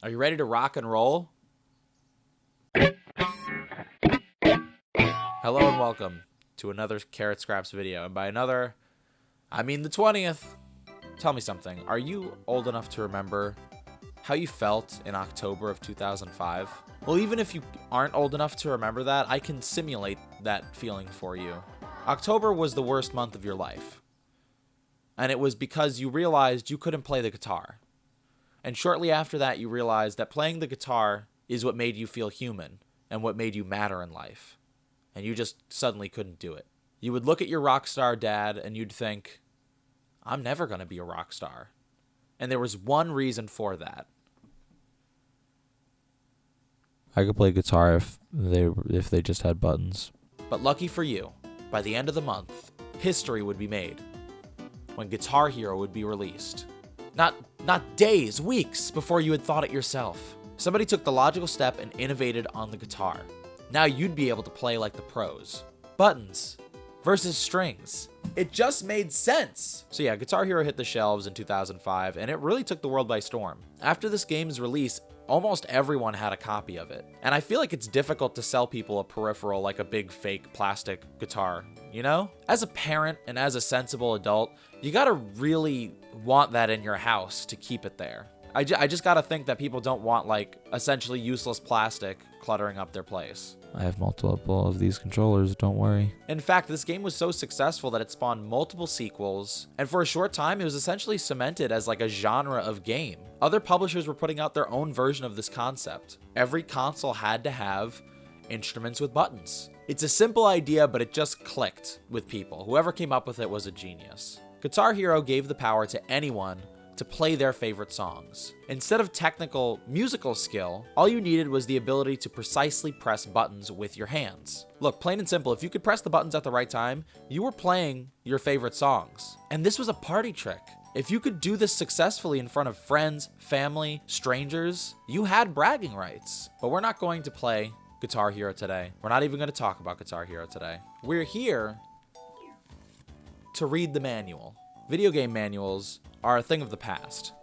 Are you ready to rock and roll? Hello and welcome to another Carrot Scraps video. And by another, I mean the 20th. Tell me something. Are you old enough to remember how you felt in October of 2005? Well, even if you aren't old enough to remember that, I can simulate that feeling for you. October was the worst month of your life. And it was because you realized you couldn't play the guitar. And shortly after that, you realized that playing the guitar is what made you feel human and what made you matter in life. And you just suddenly couldn't do it. You would look at your rock star dad and you'd think, I'm never going to be a rock star. And there was one reason for that. I could play guitar if they just had buttons. But lucky for you, by the end of the month, history would be made when Guitar Hero would be released. Not days, weeks before you had thought it yourself. Somebody took the logical step and innovated on the guitar. Now you'd be able to play like the pros. Buttons versus strings. It just made sense. So yeah, Guitar Hero hit the shelves in 2005, and it really took the world by storm. After this game's release, almost everyone had a copy of it. And I feel like it's difficult to sell people a peripheral like a big fake plastic guitar, you know? As a parent and as a sensible adult, you gotta really want that in your house to keep it there. I just gotta think that people don't want like essentially useless plastic cluttering up their place. I have multiple of these controllers, don't worry. In fact, this game was so successful that it spawned multiple sequels, and for a short time, it was essentially cemented as like a genre of game. Other publishers were putting out their own version of this concept. Every console had to have instruments with buttons. It's a simple idea, but it just clicked with people. Whoever came up with it was a genius. Guitar Hero gave the power to anyone to play their favorite songs. Instead of technical musical skill, all you needed was the ability to precisely press buttons with your hands. Look, plain and simple, if you could press the buttons at the right time, you were playing your favorite songs. And this was a party trick. If you could do this successfully in front of friends, family, strangers, you had bragging rights. But we're not going to play Guitar Hero today. We're not even going to talk about Guitar Hero today. We're here to read the manual. Video game manuals are a thing of the past.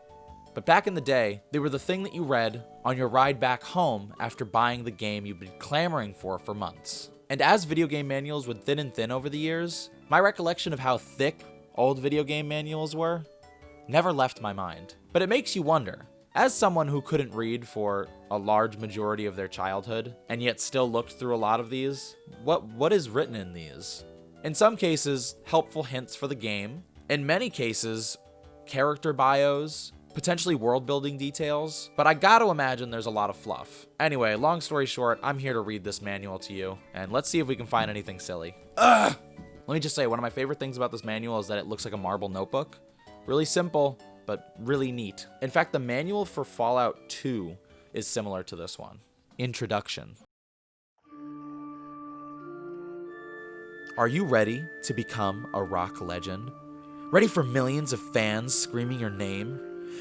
But back in the day, they were the thing that you read on your ride back home after buying the game you've been clamoring for months. And as video game manuals would thin and thin over the years, my recollection of how thick old video game manuals were never left my mind. But it makes you wonder, as someone who couldn't read for a large majority of their childhood, and yet still looked through a lot of these, what is written in these? In some cases, helpful hints for the game. In many cases, character bios, potentially world-building details, but I gotta imagine there's a lot of fluff. Anyway, long story short, I'm here to read this manual to you, and let's see if we can find anything silly. Ugh! Let me just say, one of my favorite things about this manual is that it looks like a marble notebook. Really simple, but really neat. In fact, the manual for Fallout 2 is similar to this one. Introduction. Are you ready to become a rock legend? Ready for millions of fans screaming your name?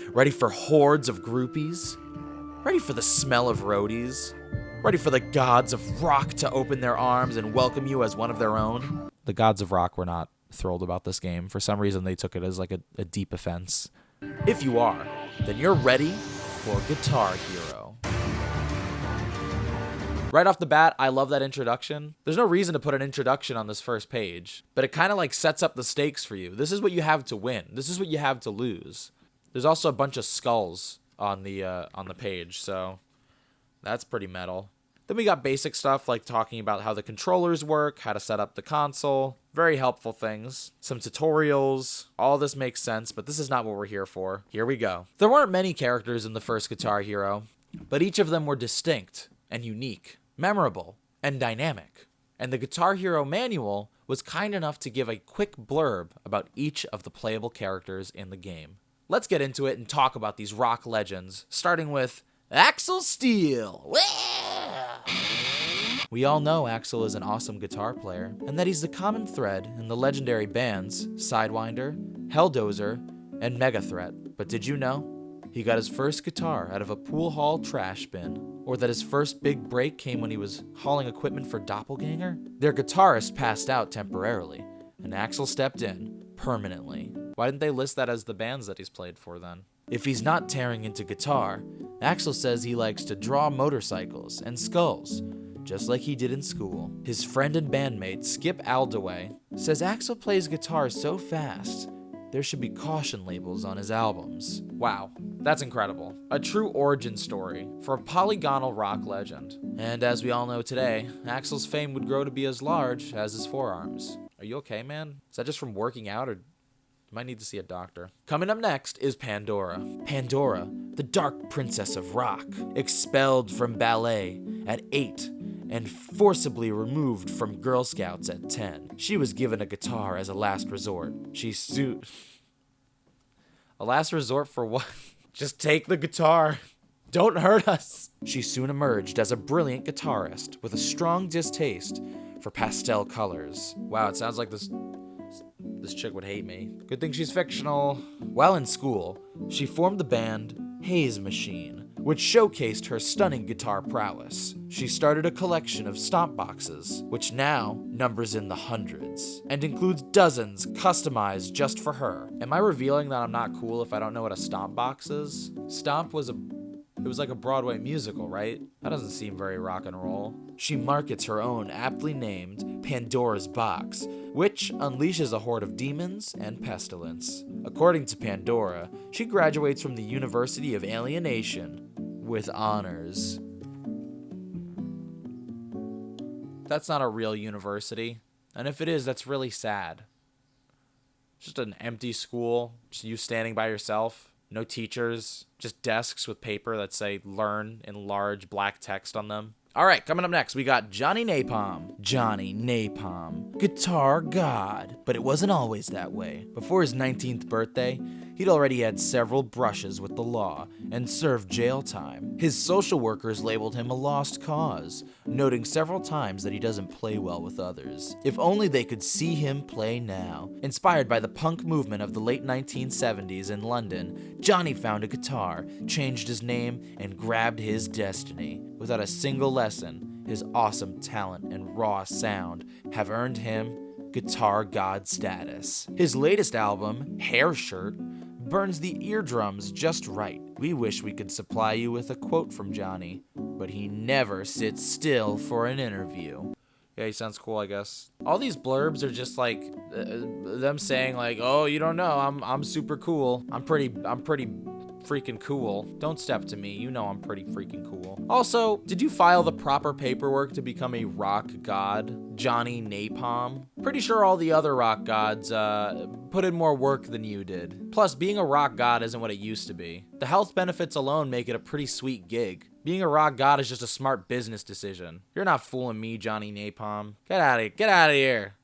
Ready for hordes of groupies? Ready for the smell of roadies? Ready for the gods of rock to open their arms and welcome you as one of their own? The gods of rock were not thrilled about this game. For some reason, they took it as like a deep offense. If you are, then you're ready for Guitar Hero. Right off the bat, I love that introduction. There's no reason to put an introduction on this first page, but it kind of like sets up the stakes for you. This is what you have to win. This is what you have to lose. There's also a bunch of skulls on the page, so that's pretty metal. Then we got basic stuff like talking about how the controllers work, how to set up the console. Very helpful things. Some tutorials. All this makes sense, but this is not what we're here for. Here we go. There weren't many characters in the first Guitar Hero, but each of them were distinct and unique, memorable, and dynamic. And the Guitar Hero manual was kind enough to give a quick blurb about each of the playable characters in the game. Let's get into it and talk about these rock legends, starting with Axel Steele. We all know Axel is an awesome guitar player, and that he's the common thread in the legendary bands Sidewinder, Helldozer, and Megathreat. But did you know he got his first guitar out of a pool hall trash bin? Or that his first big break came when he was hauling equipment for Doppelganger? Their guitarist passed out temporarily, and Axel stepped in permanently. Why didn't they list that as the bands that he's played for then? If he's not tearing into guitar, Axel says he likes to draw motorcycles and skulls, just like he did in school. His friend and bandmate Skip Aldaway says Axel plays guitar so fast, there should be caution labels on his albums. Wow, that's incredible. A true origin story for a polygonal rock legend. And as we all know today, Axel's fame would grow to be as large as his forearms. Are you okay, man? Is that just from working out, or you might need to see a doctor? Coming up next is Pandora. Pandora, the dark princess of rock, expelled from ballet at 8 and forcibly removed from Girl Scouts at 10. She was given a guitar as a last resort. A last resort for what? Just take the guitar. Don't hurt us. She soon emerged as a brilliant guitarist with a strong distaste for pastel colors. Wow, it sounds like this chick would hate me. Good thing she's fictional. While in school, she formed the band Haze Machine, which showcased her stunning guitar prowess. She started a collection of stomp boxes, which now numbers in the hundreds, and includes dozens customized just for her. Am I revealing that I'm not cool if I don't know what a stomp box is? Stomp was like a Broadway musical, right? That doesn't seem very rock and roll. She markets her own aptly named Pandora's Box, which unleashes a horde of demons and pestilence. According to Pandora, she graduates from the University of Alienation with honors. That's not a real university, and if it is, that's really sad. Just an empty school, just you standing by yourself. No teachers, just desks with paper that say learn in large black text on them. All right, coming up next, we got Johnny Napalm. Johnny Napalm, guitar god. But it wasn't always that way. Before his 19th birthday, he'd already had several brushes with the law and served jail time. His social workers labeled him a lost cause, noting several times that he doesn't play well with others. If only they could see him play now. Inspired by the punk movement of the late 1970s in London, Johnny found a guitar, changed his name, and grabbed his destiny. Without a single lesson, his awesome talent and raw sound have earned him guitar god status. His latest album, Hair Shirt, burns the eardrums just right. We wish we could supply you with a quote from Johnny, but he never sits still for an interview. Yeah, he sounds cool, I guess. All these blurbs are just like them saying like, "Oh, you don't know, I'm super cool. I'm pretty freaking cool. Don't step to me. You know I'm pretty freaking cool." Also, did you file the proper paperwork to become a rock god, Johnny Napalm? Pretty sure all the other rock gods put in more work than you did. Plus, being a rock god isn't what it used to be. The health benefits alone make it a pretty sweet gig. Being a rock god is just a smart business decision. You're not fooling me, Johnny Napalm. Get out of here. Get out of here.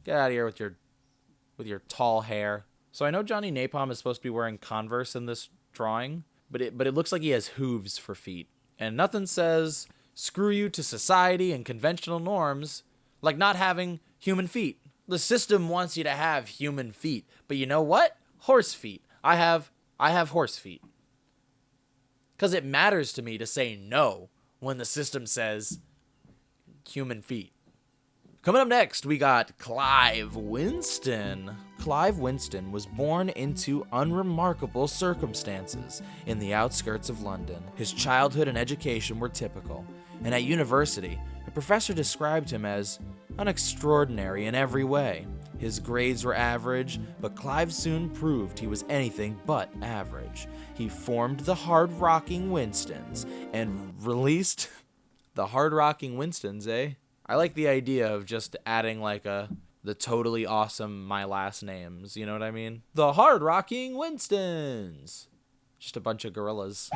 Get out of here with your tall hair. So I know Johnny Napalm is supposed to be wearing Converse in this drawing, but it looks like he has hooves for feet. And nothing says screw you to society and conventional norms like not having human feet. The system wants you to have human feet, but you know what? Horse feet. I have horse feet. Because it matters to me to say no when the system says human feet. Coming up next, we got Clive Winston. Clive Winston was born into unremarkable circumstances in the outskirts of London. His childhood and education were typical, and at university, a professor described him as unextraordinary in every way. His grades were average, but Clive soon proved he was anything but average. He formed the Hard Rocking Winstons and released the Hard Rocking Winstons, eh? I like the idea of just adding like the totally awesome my last names, you know what I mean? The Hard Rocking Winstons. Just a bunch of gorillas.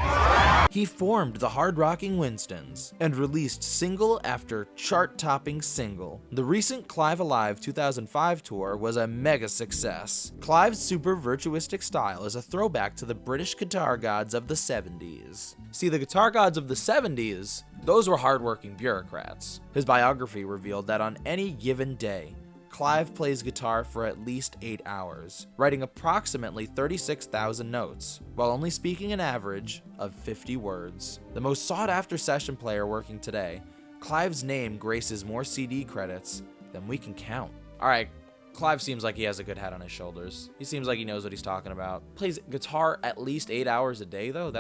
He formed the Hard Rocking Winstons and released single after chart-topping single. The recent Clive Alive 2005 tour was a mega success. Clive's super virtuistic style is a throwback to the British guitar gods of the 70s. See, the guitar gods of the 70s, those were hardworking bureaucrats. His biography revealed that on any given day, Clive plays guitar for at least 8 hours, writing approximately 36,000 notes, while only speaking an average of 50 words. The most sought-after session player working today, Clive's name graces more CD credits than we can count. Alright, Clive seems like he has a good head on his shoulders. He seems like he knows what he's talking about. Plays guitar at least 8 hours a day, though.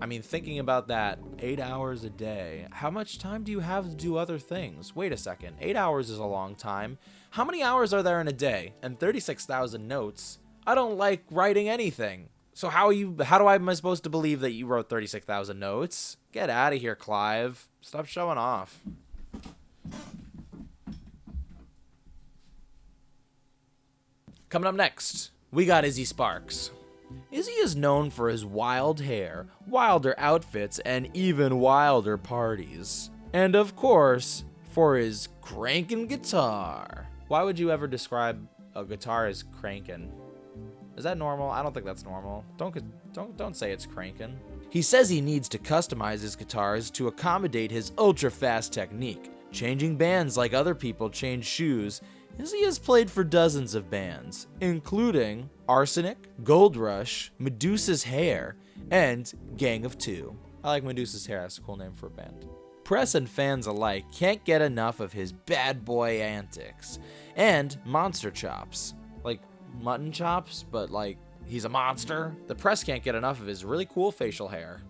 Thinking about that, 8 hours a day. How much time do you have to do other things? Wait a second, 8 hours is a long time. How many hours are there in a day? And 36,000 notes? I don't like writing anything. So am I supposed to believe that you wrote 36,000 notes? Get out of here, Clive. Stop showing off. Coming up next, we got Izzy Sparks. Izzy is known for his wild hair, wilder outfits, and even wilder parties. And of course, for his crankin' guitar. Why would you ever describe a guitar as crankin'? Is that normal? I don't think that's normal. Don't say it's crankin'. He says he needs to customize his guitars to accommodate his ultra-fast technique, changing bands like other people change shoes. Izzy has played for dozens of bands, including Arsenic, Gold Rush, Medusa's Hair, and Gang of Two. I like Medusa's Hair, that's a cool name for a band. Press and fans alike can't get enough of his bad boy antics, and monster chops. Like mutton chops, but like he's a monster. The press can't get enough of his really cool facial hair,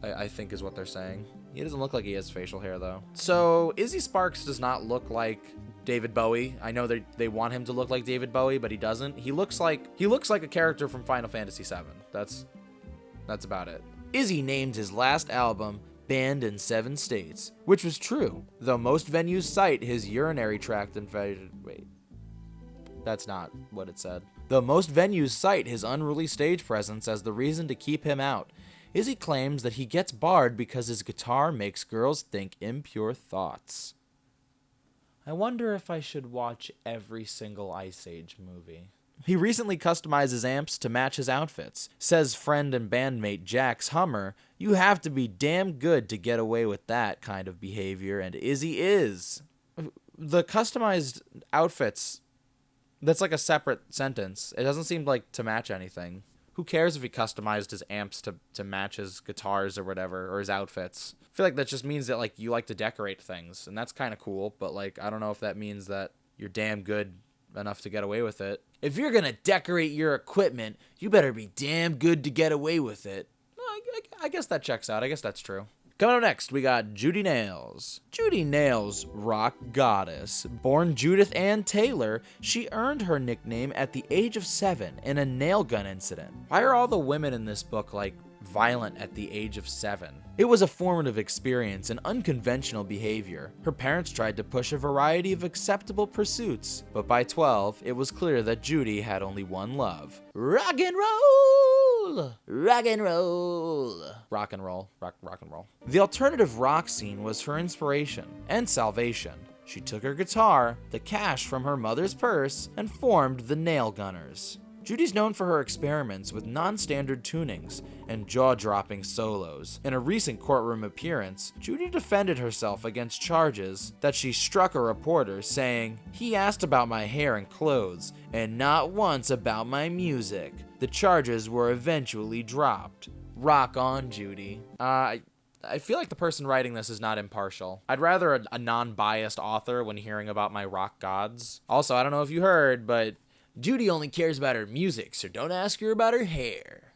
I think is what they're saying. He doesn't look like he has facial hair, though. So Izzy Sparks does not look like David Bowie. I know they want him to look like David Bowie, but he doesn't. He looks like a character from Final Fantasy VII. That's about it. Izzy named his last album Banned in 7 States, which was true, though most venues cite his urinary tract infection. Wait, that's not what it said. Though most venues cite his unreleased stage presence as the reason to keep him out, Izzy claims that he gets barred because his guitar makes girls think impure thoughts. I wonder if I should watch every single Ice Age movie. He recently customized his amps to match his outfits. Says friend and bandmate Jax Hummer, "You have to be damn good to get away with that kind of behavior," and Izzy is. The customized outfits, that's like a separate sentence. It doesn't seem like to match anything. Who cares if he customized his amps to match his guitars or whatever, or his outfits? I feel like that just means that, like, you like to decorate things, and that's kind of cool, but, like, I don't know if that means that you're damn good enough to get away with it. If you're gonna decorate your equipment, you better be damn good to get away with it. I guess that checks out. I guess that's true. Coming up next, we got Judy Nails. Judy Nails, rock goddess. Born Judith Ann Taylor, she earned her nickname at the age of 7 in a nail gun incident. Why are all the women in this book, like, violent at the age of 7? It was a formative experience and unconventional behavior. Her parents tried to push a variety of acceptable pursuits, but by 12, it was clear that Judy had only one love: rock and roll! Rock and roll! Rock and roll. Rock and roll. The alternative rock scene was her inspiration and salvation. She took her guitar, the cash from her mother's purse, and formed the Nail Gunners. Judy's known for her experiments with non-standard tunings and jaw-dropping solos. In a recent courtroom appearance, Judy defended herself against charges that she struck a reporter, saying, "He asked about my hair and clothes, and not once about my music." The charges were eventually dropped. Rock on, Judy. I feel like the person writing this is not impartial. I'd rather a non-biased author when hearing about my rock gods. Also, I don't know if you heard, but Judy only cares about her music, so don't ask her about her hair.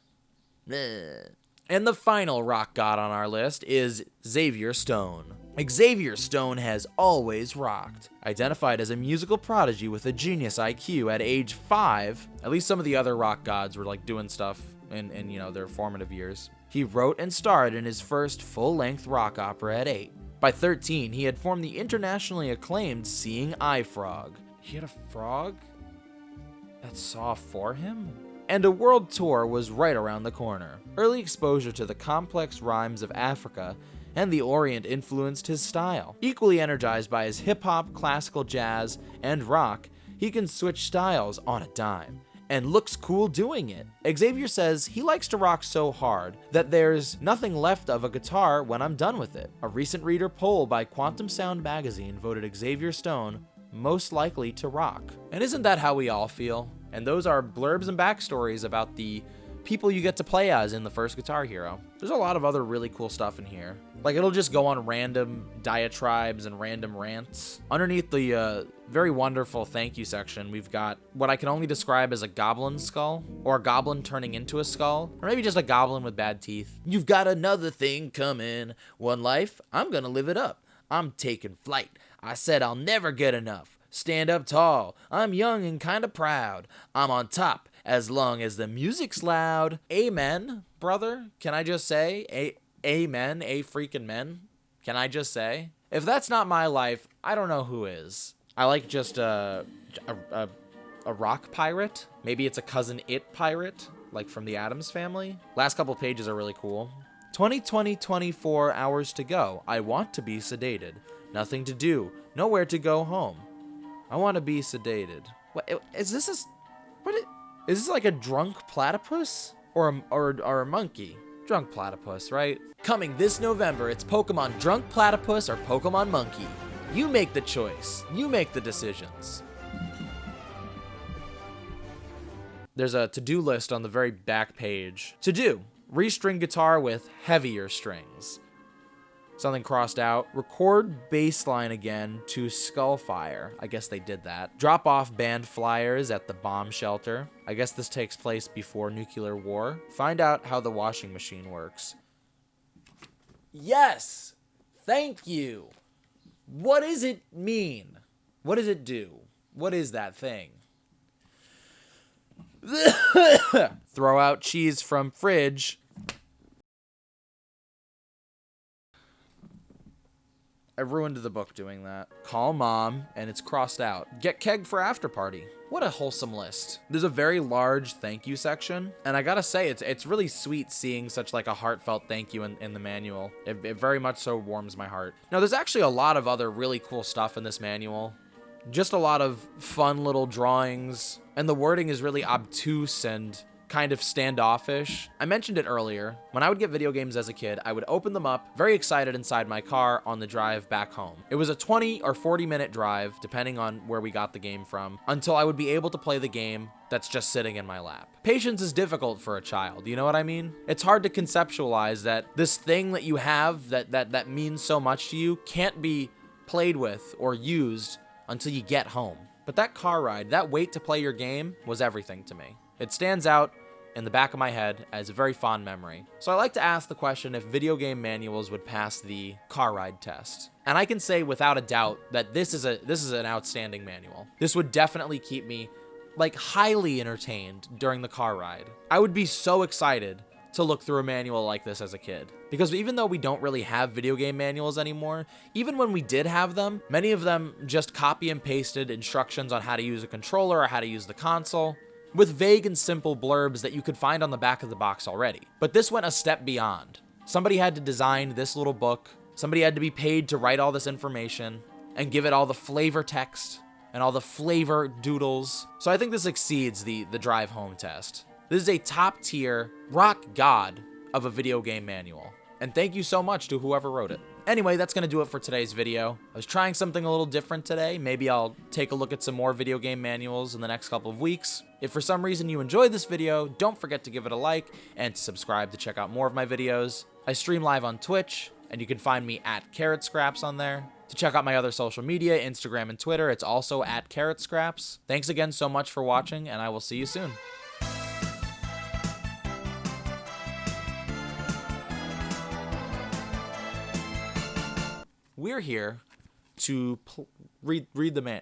And the final rock god on our list is Xavier Stone. Xavier Stone has always rocked. Identified as a musical prodigy with a genius IQ at age 5, at least some of the other rock gods were like doing stuff in their formative years. He wrote and starred in his first full-length rock opera at 8. By 13, he had formed the internationally acclaimed Seeing Eye Frog. He had a frog that saw for him? And a world tour was right around the corner. Early exposure to the complex rhymes of Africa and the Orient influenced his style. Equally energized by his hip-hop, classical jazz, and rock, he can switch styles on a dime, and looks cool doing it. Xavier says he likes to rock so hard that there's nothing left of a guitar when I'm done with it. A recent reader poll by Quantum Sound magazine voted Xavier Stone most likely to rock. And isn't that how we all feel? And those are blurbs and backstories about the people you get to play as in the first Guitar Hero. There's a lot of other really cool stuff in here. Like, it'll just go on random diatribes and random rants. Underneath the very wonderful thank you section, we've got what I can only describe as a goblin skull, or a goblin turning into a skull, or maybe just a goblin with bad teeth. You've got another thing coming. One life, I'm gonna live it up. I'm taking flight. I said I'll never get enough. Stand up tall. I'm young and kinda proud. I'm on top as long as the music's loud. Amen, brother. Can I just say? Amen, freaking men. Can I just say? If that's not my life, I don't know who is. I like just a rock pirate. Maybe it's a Cousin It pirate, like from the Addams Family. Last couple pages are really cool. 24 hours to go. I want to be sedated. Nothing to do. Nowhere to go home. I want to be sedated. What is this? Is this like a drunk platypus or a monkey? Drunk platypus, right? Coming this November, it's Pokemon Drunk Platypus or Pokemon Monkey. You make the choice. You make the decisions. There's a to-do list on the very back page. To do: restring guitar with heavier strings. Something crossed out. Record bass line again to Skullfire. I guess they did that. Drop off band flyers at the bomb shelter. I guess this takes place before nuclear war. Find out how the washing machine works. Yes! Thank you! What does it mean? What does it do? What is that thing? Throw out cheese from fridge. I ruined the book doing that. Call mom, and it's crossed out. Get keg for after party. What a wholesome list. There's a very large thank you section, and I gotta say, it's really sweet seeing such like a heartfelt thank you in the manual. It very much so warms my heart. Now, there's actually a lot of other really cool stuff in this manual. Just a lot of fun little drawings, and the wording is really obtuse and kind of standoffish. I mentioned it earlier. When I would get video games as a kid, I would open them up, very excited inside my car on the drive back home. It was a 20 or 40-minute drive, depending on where we got the game from, until I would be able to play the game that's just sitting in my lap. Patience is difficult for a child, you know what I mean? It's hard to conceptualize that this thing that you have that means so much to you can't be played with or used until you get home. But that car ride, that wait to play your game, was everything to me. It stands out in the back of my head as a very fond memory. So I like to ask the question if video game manuals would pass the car ride test. And I can say without a doubt that this is an outstanding manual. This would definitely keep me like highly entertained during the car ride. I would be so excited to look through a manual like this as a kid. Because even though we don't really have video game manuals anymore, even when we did have them, many of them just copy and pasted instructions on how to use a controller or how to use the console, with vague and simple blurbs that you could find on the back of the box already. But this went a step beyond. Somebody had to design this little book, somebody had to be paid to write all this information, and give it all the flavor text, and all the flavor doodles. So I think this exceeds the drive home test. This is a top tier, rock god of a video game manual. And thank you so much to whoever wrote it. Anyway, that's going to do it for today's video. I was trying something a little different today. Maybe I'll take a look at some more video game manuals in the next couple of weeks. If for some reason you enjoyed this video, don't forget to give it a like and to subscribe to check out more of my videos. I stream live on Twitch, and you can find me at carrotscraps on there. To check out my other social media, Instagram and Twitter, it's also at carrotscraps. Thanks again so much for watching, and I will see you soon. We're here to read the man.